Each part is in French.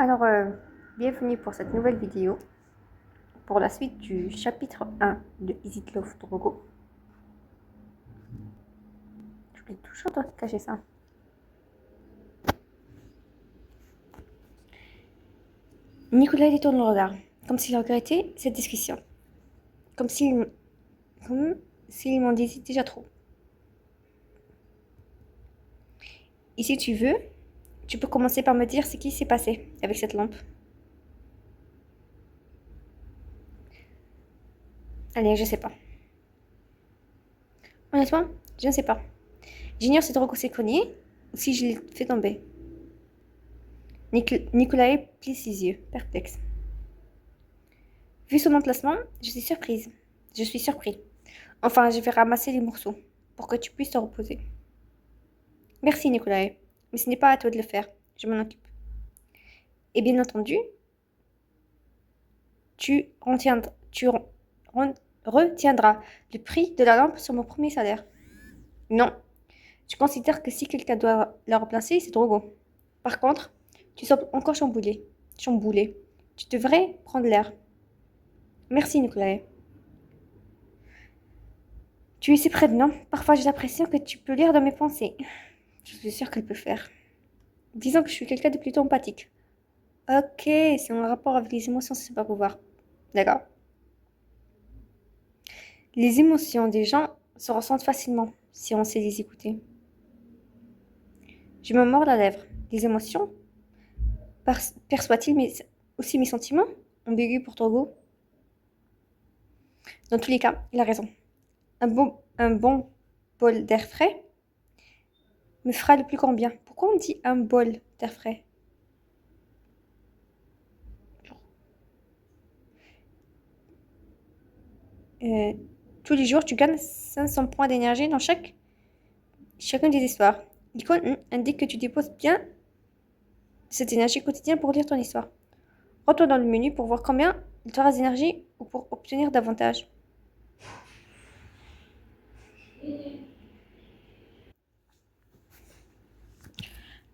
Alors, bienvenue pour cette nouvelle vidéo, pour la suite du chapitre 1 de Is It Love Drogo. J'oublie toujours de cacher ça. Nicolas détourne le regard, comme s'il regrettait cette discussion. Comme s'il m'en disait déjà trop. Et si tu veux, tu peux commencer par me dire ce qui s'est passé avec cette lampe. Allez, je sais pas. Honnêtement, je ne sais pas. J'ignore si Drogo s'est cogné ou si je l'ai fait tomber. Nicolas plie ses yeux, perplexe. Vu son emplacement, je suis surprise. Je suis surpris. Enfin, je vais ramasser les morceaux pour que tu puisses te reposer. Merci, Nicolas. Mais ce n'est pas à toi de le faire. Je m'en occupe. Et bien entendu, tu retiendras le prix de la lampe sur mon premier salaire. Non. Je considère que si quelqu'un doit la remplacer, c'est Drogo. Par contre, tu sembles encore chamboulé. Tu devrais prendre l'air. Merci, Nicolas. Tu es si prévenant. Parfois, j'ai l'impression que tu peux lire dans mes pensées. Je suis sûre qu'elle peut faire. Disons que je suis quelqu'un de plutôt empathique. Ok, c'est un rapport avec les émotions, c'est pas pouvoir. D'accord. Les émotions des gens se ressentent facilement si on sait les écouter. Je me mords la lèvre. Les émotions perçoit-il aussi mes sentiments ambigus pour Drogo? Dans tous les cas, il a raison. Un bon bol d'air frais me fera le plus grand bien. Pourquoi on dit un bol d'air frais? Tous les jours, tu gagnes 500 points d'énergie dans chacune des histoires. L'icône indique que tu déposes bien cette énergie quotidienne pour lire ton histoire. Retourne dans le menu pour voir combien il te reste d'énergie ou pour obtenir davantage.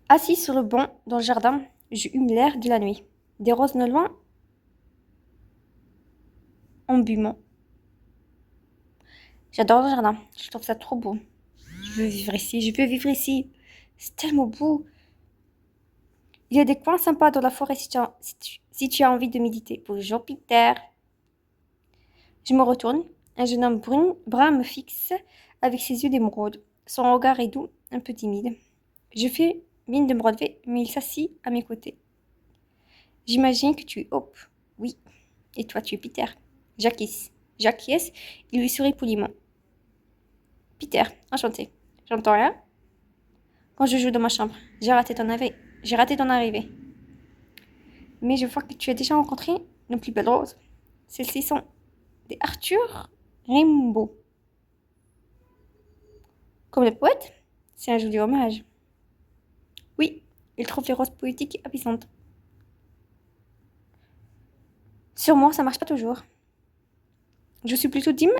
Assis sur le banc dans le jardin, je hume l'air de la nuit. Des roses non loin en bûment. J'adore le jardin, je trouve ça trop beau. Je veux vivre ici. C'est tellement beau. Il y a des coins sympas dans la forêt si tu as envie de méditer. Bonjour Peter. Je me retourne. Un jeune homme brun me fixe avec ses yeux d'émeraude. Son regard est doux, un peu timide. Je fais mine de me relever, mais il s'assit à mes côtés. J'imagine que tu es Hope. Oui. Et toi, tu es Peter. J'acquiesce, il lui sourit poliment. Peter, enchanté. J'entends rien. Quand je joue dans ma chambre, j'ai raté ton arrivée. Mais je vois que tu as déjà rencontré nos plus belles roses. Celles-ci sont des Arthur Rimbaud. Comme le poète, c'est un joli hommage. Oui, il trouve les roses poétiques et apaisantes. Sur moi, ça marche pas toujours. Je suis plutôt Dim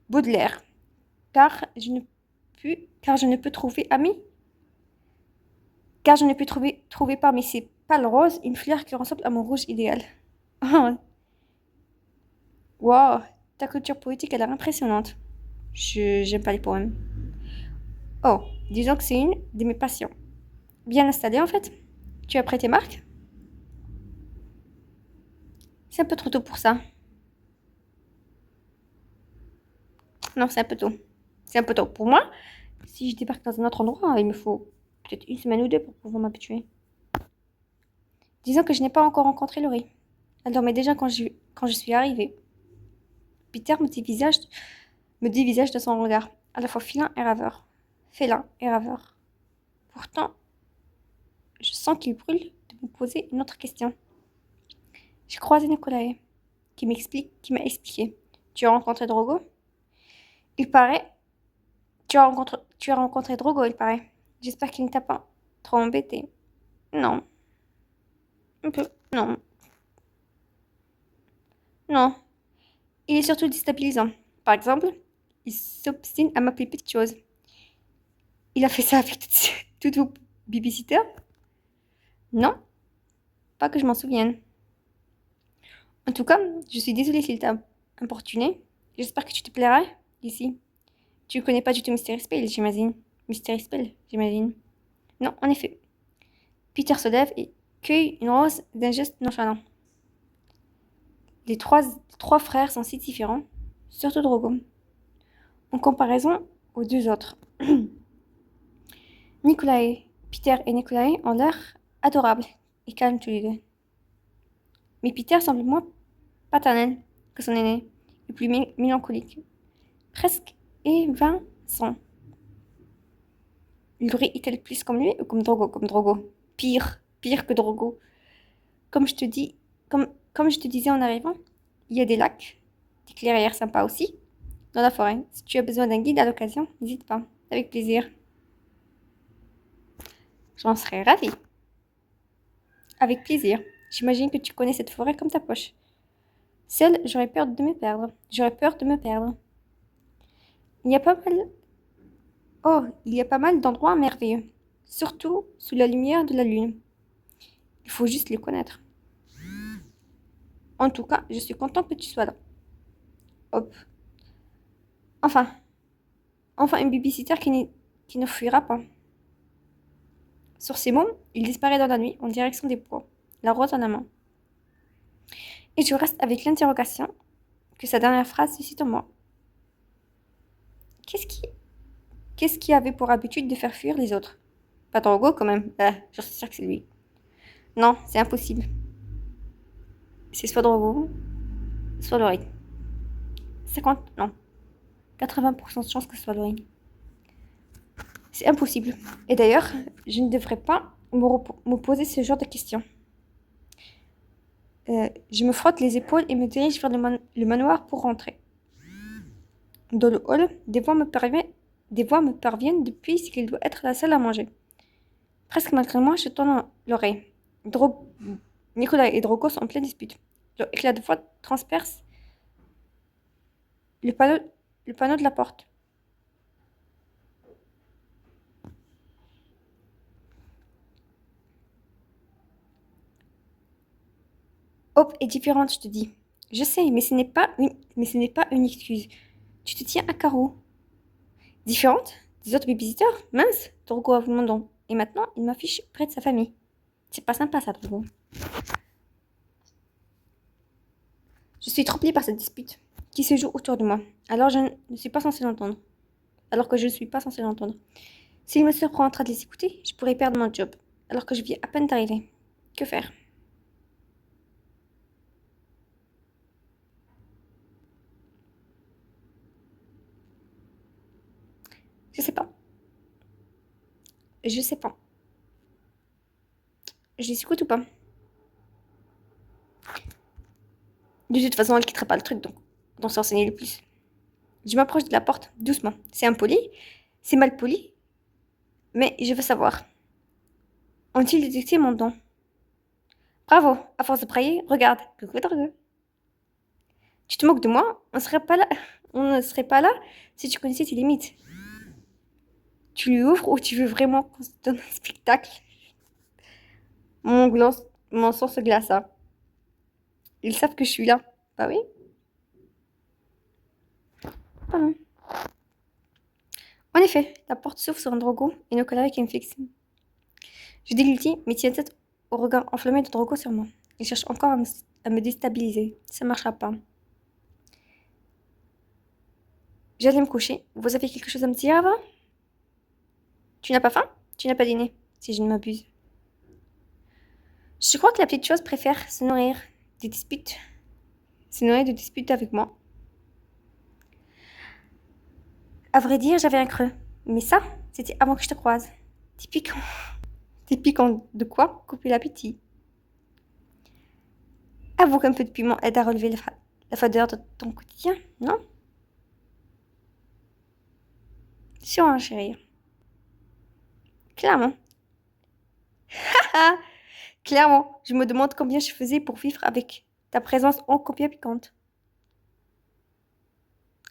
Baudelaire, car je ne peux trouver trouver parmi ces pâles roses une fleur qui ressemble à mon rouge idéal. Wow, ta culture poétique a l'air impressionnante. J'aime pas les poèmes. Oh, disons que c'est une de mes passions. Bien installée en fait. Tu as prêté marque? C'est un peu trop tôt pour ça. Non, c'est un peu tôt. C'est un peu tôt pour moi. Si je débarque dans un autre endroit, il me faut peut-être une semaine ou deux pour pouvoir m'habituer. Disons que je n'ai pas encore rencontré Laurie. Elle dormait déjà quand je suis arrivée. Peter me dévisage de son regard, à la fois félin et raveur. Pourtant, je sens qu'il brûle de me poser une autre question. J'ai croisé Nicolas, qui m'a expliqué. Tu as rencontré Drogo? Il paraît. Tu as rencontré Drogo, il paraît. J'espère qu'il ne t'a pas trop embêté. Non. Un peu. Non. Non. Il est surtout déstabilisant. Par exemple, il s'obstine à m'appeler petite chose. Il a fait ça avec toutes vos babysitters? Non. Pas que je m'en souvienne. En tout cas, je suis désolée s'il t'a importuné. J'espère que tu te plairas ici. Tu ne connais pas du tout Mystery Spell, j'imagine. Mystery Spell, j'imagine. Non, en effet. Peter se lève et cueille une rose d'un geste nonchalant. Les trois frères sont si différents, surtout Drogo, en comparaison aux deux autres. Peter et Nikolai ont l'air adorables et calmes tous les deux. Mais Peter semble moins paternel que son aîné, et plus mélancolique, presque évinçant. Laurie est-elle plus comme lui ou comme Drogo? Comme Drogo. Pire que Drogo. Comme je te dis, comme je te disais en arrivant, il y a des lacs, des clairières sympas aussi, dans la forêt. Si tu as besoin d'un guide à l'occasion, n'hésite pas. Avec plaisir. J'en serais ravie. Avec plaisir. J'imagine que tu connais cette forêt comme ta poche. Seule, j'aurais peur de me perdre. J'aurais peur de me perdre. Il y a pas mal... Oh, il y a pas mal d'endroits merveilleux. Surtout sous la lumière de la lune. Il faut juste les connaître. En tout cas, je suis contente que tu sois là. Hop. Enfin. Enfin, une babysitter qui ne fuira pas. Sur ces mots, il disparaît dans la nuit en direction des bois, la rose en la main. Et je reste avec l'interrogation que sa dernière phrase suscite en moi. Qu'est-ce qui avait pour habitude de faire fuir les autres? Pas Drogo quand même. Je suis sûre que c'est lui. Non, c'est impossible. C'est soit Drogo, soit Laurie. 50, non. 80% de chance que ce soit Laurie. C'est impossible. Et d'ailleurs, je ne devrais pas me poser ce genre de questions. Je me frotte les épaules et me dirige vers le manoir pour rentrer. Dans le hall, des voix me parviennent depuis ce qu'il doit être la salle à manger. Presque malgré moi, je tends l'oreille. Nicolas et Drogo sont en pleine dispute. Leur éclat de voix transperce le panneau de la porte. Hope est différente, je te dis. Je sais, mais ce n'est pas une excuse. Tu te tiens à carreau. Différente des autres babysitters? Mince, Drogo avoue mon don. Et maintenant, il m'affiche près de sa famille. C'est pas sympa, ça, Drogo. Je suis troublée par cette dispute qui se joue autour de moi. Alors que je ne suis pas censée l'entendre. S'il me surprend en train de les écouter, je pourrais perdre mon job. Alors que je viens à peine d'arriver. Que faire? Je sais pas. Je sais pas. Je les écoute ou pas? De toute façon, elle quittera pas le truc, donc on s'en renseigner le plus. Je m'approche de la porte, doucement. C'est impoli, c'est mal poli, mais je veux savoir. Ont-ils détecté mon don? Bravo, à force de brailler, regarde. Coucou, Drogo. Tu te moques de moi? On ne serait pas là si tu connaissais tes limites. Tu lui ouvres ou tu veux vraiment qu'on se donne un spectacle? Mon sang se glaça. Ils savent que je suis là. Bah oui. Pardon. En effet, la porte s'ouvre sur un Drogo et Nicolas qui me fixe. Je déglutis, mais tiens tête au regard enflammé de Drogo sur moi. Il cherche encore à me déstabiliser. Ça ne marchera pas. J'allais me coucher. Vous avez quelque chose à me dire avant? Tu n'as pas faim? Tu n'as pas dîné, si je ne m'abuse. Je crois que la petite chose préfère se nourrir des disputes. Se nourrir de disputes avec moi. À vrai dire, j'avais un creux. Mais ça, c'était avant que je te croise. Typiquement. Typiquement de quoi couper l'appétit. Avoue qu'un peu de piment aide à relever la fadeur de ton quotidien, non? Sur un chéri. Clairement. Clairement, je me demande combien je faisais pour vivre avec ta présence ô combien piquante.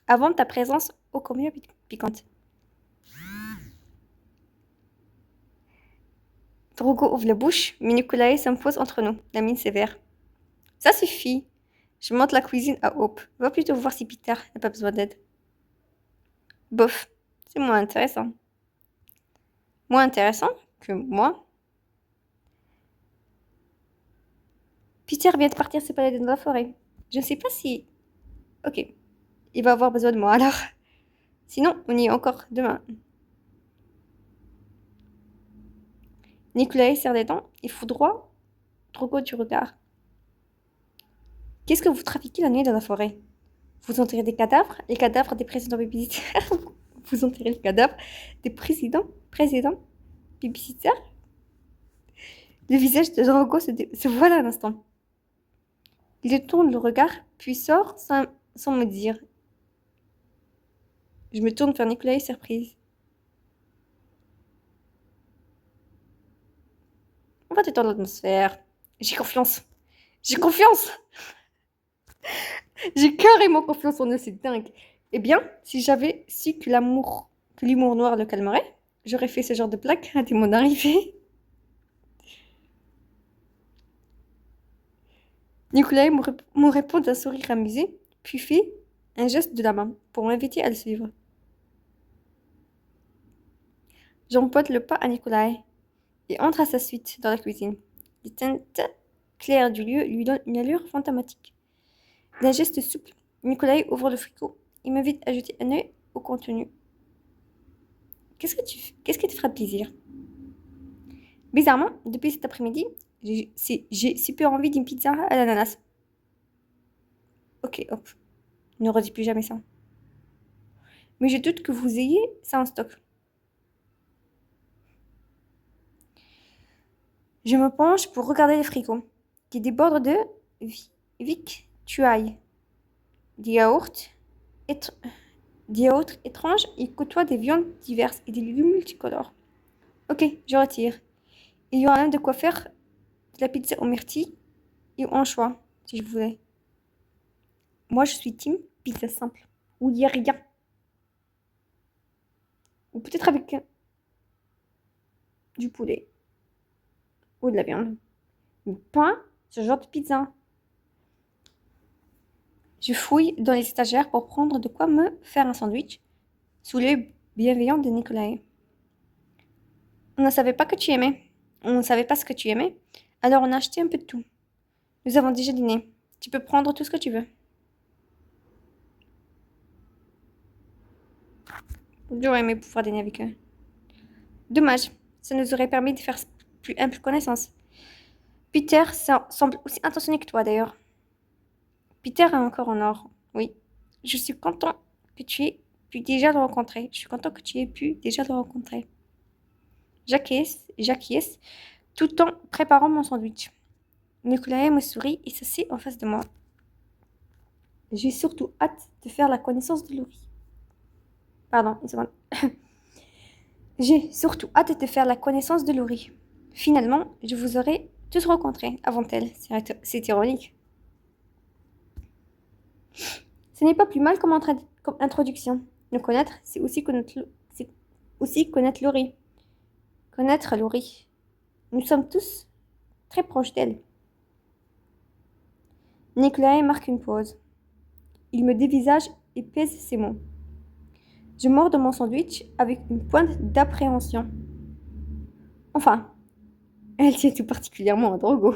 Avant ta présence ô combien piquante. Drogo ouvre la bouche, mais Nicolae s'impose entre nous, la mine sévère. Ça suffit. Je monte la cuisine à Hope. Va plutôt voir si Peter n'a pas besoin d'aide. Bof, c'est moins intéressant. Moins intéressant que moi. Peter vient de partir se balader dans la forêt. Je ne sais pas si... Ok, il va avoir besoin de moi alors. Sinon, on y est encore demain. Nicolae serre les dents et foudroie Drogo du regard. Qu'est-ce que vous trafiquez la nuit dans la forêt? Vous enterrez des cadavres? Les cadavres des présidents babysitters? Vous enterrez les cadavres des présidents babysitters? Le visage de Drogo se voile un instant. Il détourne le regard, puis sort sans me dire. Je me tourne vers Nicolae surprise. On va détendre l'atmosphère. J'ai confiance. J'ai confiance. J'ai carrément confiance en eux, c'est dingue. Eh bien, si j'avais su que l'humour noir le calmerait, j'aurais fait ce genre de blague dès mon arrivée. Nicolae me répond d'un sourire amusé, puis fait un geste de la main pour m'inviter à le suivre. J'emboîte le pas à Nicolae et entre à sa suite dans la cuisine. Les teintes claires du lieu lui donnent une allure fantomatique. D'un geste souple, Nicolae ouvre le frigo et m'invite à jeter un œil au contenu. Qu'est-ce qui te fera plaisir? Bizarrement, depuis cet après-midi, j'ai super envie d'une pizza à l'ananas. Ok, hop. Ne redis plus jamais ça. Mais je doute que vous ayez ça en stock. Je me penche pour regarder les frigos, qui débordent de victuailles. Des yaourts étranges et côtoient des viandes diverses et des légumes multicolores. Ok, je retire. Il y aura même de quoi faire de la pizza aux myrtilles et aux anchois, si je voulais. Moi, je suis team pizza simple, où il n'y a rien. Ou peut-être avec du poulet. Ou de la viande. Mais pas ce genre de pizza. Je fouille dans les étagères pour prendre de quoi me faire un sandwich, sous l'œil bienveillant de Nicolae. On ne savait pas que tu aimais. On ne savait pas ce que tu aimais. Alors on a acheté un peu de tout. Nous avons déjà dîné. Tu peux prendre tout ce que tu veux. J'aurais aimé pouvoir dîner avec eux. Dommage. Ça nous aurait permis de faire plus ample connaissance. Peter semble aussi intentionné que toi d'ailleurs. Peter est encore en or. Oui. Je suis content que tu aies pu déjà le rencontrer. Je suis content que tu aies pu déjà le rencontrer. J'acquiesce tout en préparant mon sandwich. Nicolae me sourit et s'assied en face de moi. J'ai surtout hâte de faire la connaissance de Laurie. Pardon, une seconde. J'ai surtout hâte de faire la connaissance de Laurie. Finalement, je vous aurais tous rencontrés avant elle. C'est ironique. Ce n'est pas plus mal comme introduction. Nous connaître, c'est aussi connaître Laurie. Connaître Laurie. Nous sommes tous très proches d'elle. Nicolae marque une pause. Il me dévisage et pèse ses mots. Je mords dans mon sandwich avec une pointe d'appréhension. Enfin, elle tient tout particulièrement à Drogo.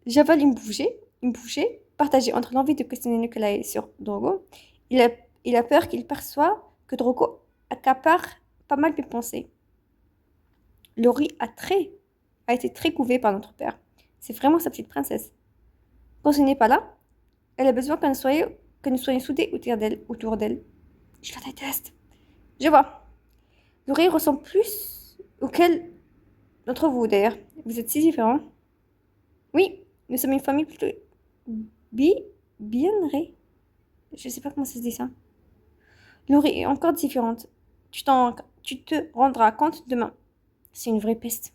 J'avale une bouchée partagée entre l'envie de questionner Nicolae sur Drogo et la peur qu'il perçoit que Drogo accapare pas mal mes pensées. Laurie a été très couvée par notre père. C'est vraiment sa petite princesse. Quand ce n'est pas là, elle a besoin que nous soyons soudés autour d'elle. Je la déteste. Je vois. Laurie ressemble plus auquel d'entre vous, d'ailleurs. Vous êtes si différents. Oui, nous sommes une famille plutôt bien-rée. Je sais pas comment ça se dit ça. Laurie est encore différente. Tu te rendras compte demain. C'est une vraie peste.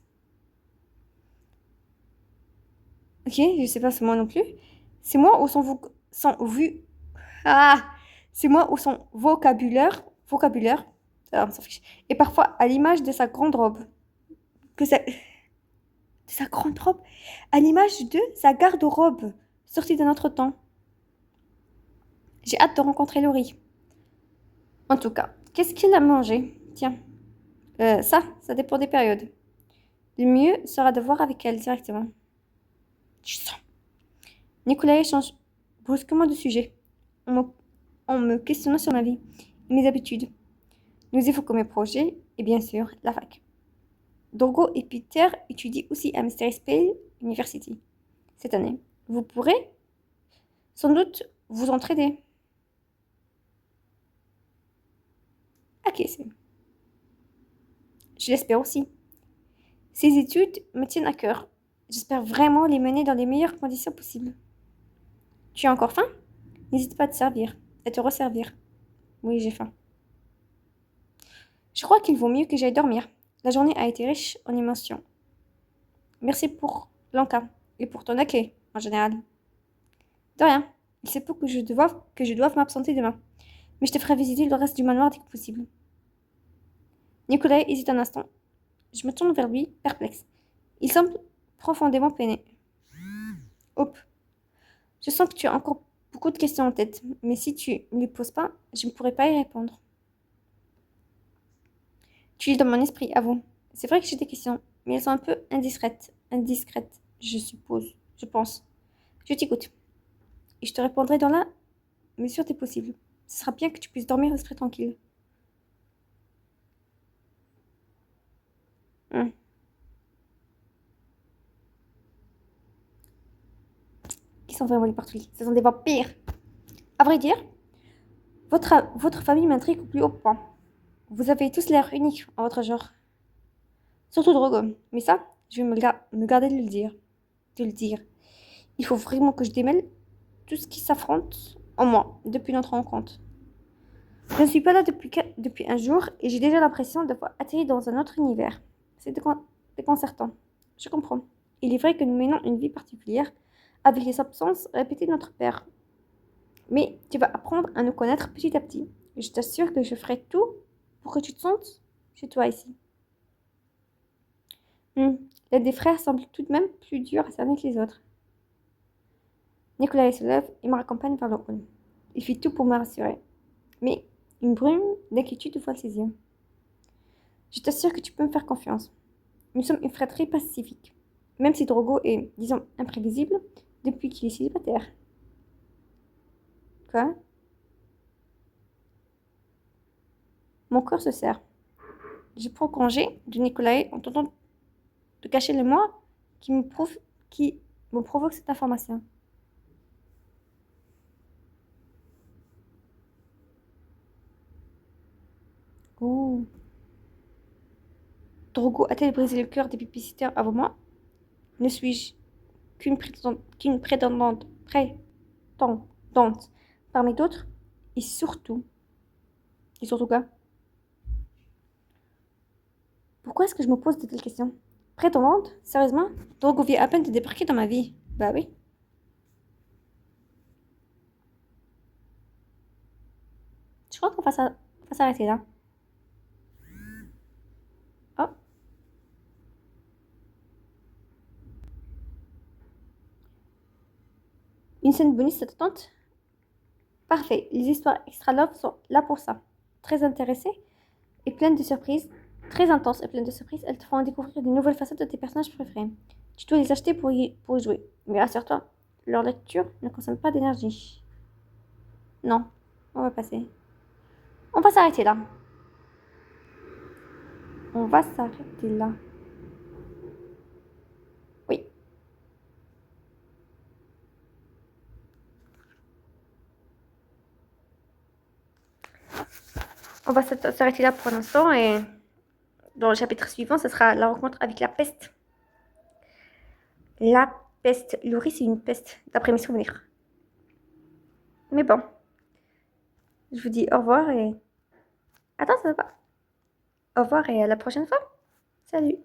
Ok, je sais pas, c'est moi non plus. C'est moi ou c'est moi ou son vocabulaire Ça, on s'en fiche. Et parfois, à l'image de sa grande robe. Que ça... De sa grande robe. À l'image de sa garde-robe. Sortie d'un autre temps. J'ai hâte de rencontrer Laurie. En tout cas, qu'est-ce qu'il a mangé? Tiens, ça dépend des périodes. Le mieux sera de voir avec elle directement. Tu sens. Nicolas change brusquement de sujet, en me, en me questionnant sur ma vie et mes habitudes. Nous évoquons mes projets et bien sûr la fac. Dorgo et Peter étudient aussi à Mystery Spell University cette année. Vous pourrez sans doute vous entraider. Ok, je l'espère aussi. Ces études me tiennent à cœur. J'espère vraiment les mener dans les meilleures conditions possibles. Tu as encore faim? N'hésite pas à te servir, à te resservir. Oui, j'ai faim. Je crois qu'il vaut mieux que j'aille dormir. La journée a été riche en émotions. Merci pour l'encas et pour ton accueil, en général. De rien. Il se peut que je doive m'absenter demain. Mais je te ferai visiter le reste du manoir dès que possible. Nicolas hésite un instant. Je me tourne vers lui, perplexe. Il semble profondément peiné. Hop. Je sens que tu as encore beaucoup de questions en tête, mais si tu ne les poses pas, je ne pourrai pas y répondre. Tu lis dans mon esprit, avoue. C'est vrai que j'ai des questions, mais elles sont un peu indiscrètes. Indiscrètes, je suppose. Je pense. Je t'écoute. Et je te répondrai dans la mesure des possibles. Ce sera bien que tu puisses dormir l'esprit tranquille. Hum. Qui sont vraiment les partout. Ce sont des vampires. À vrai dire, votre famille m'intrigue au plus haut point. Vous avez tous l'air unique en votre genre. Surtout Drogo. Mais ça, je vais me garder de le dire. De le dire. Il faut vraiment que je démêle tout ce qui s'affronte en moi depuis notre rencontre. Je ne suis pas là depuis un jour et j'ai déjà l'impression d'avoir atterri dans un autre univers. C'est déconcertant. Je comprends. Il est vrai que nous menons une vie particulière avec les absences répétées de notre père. Mais tu vas apprendre à nous connaître petit à petit. Et je t'assure que je ferai tout pour que tu te sentes chez toi ici. L'aide des frères semble tout de même plus dure à cerner que les autres. Nicolas se lève et me raccompagne vers le hall. Il fit tout pour me rassurer. Mais une brume d'inquiétude voile ses yeux. Je t'assure que tu peux me faire confiance. Nous sommes une fratrie pacifique. Même si Drogo est, disons, imprévisible depuis qu'il est célibataire. Quoi? Mon corps se serre. Je prends congé de Nicolas en tentant de cacher le moi qui me provoque cette information. Oh. Drogo a-t-elle brisé le cœur des publicitaires avant moi? Ne suis-je qu'une prétendante parmi d'autres? Et surtout, quoi? Pourquoi est-ce que je me pose de telles questions? Prétendante? Sérieusement? Drogo vient à peine de débarquer dans ma vie. Bah oui. Je crois qu'on va s'arrêter là. Oh, une scène bonus, ça te tente? Parfait. Les histoires extra love sont là pour ça. Très intéressées et pleines de surprises. Très intenses et pleines de surprises. Elles te feront découvrir de nouvelles facettes de tes personnages préférés. Tu dois les acheter pour y jouer. Mais rassure-toi, leur lecture ne consomme pas d'énergie. Non, on va passer. On va s'arrêter là. On va s'arrêter là. Oui, on va s'arrêter là pour l'instant et dans le chapitre suivant, ce sera la rencontre avec la peste. La peste. Laurie, c'est une peste, d'après mes souvenirs. Mais bon, je vous dis au revoir et... Attends, ça va pas. Au revoir et à la prochaine fois. Salut.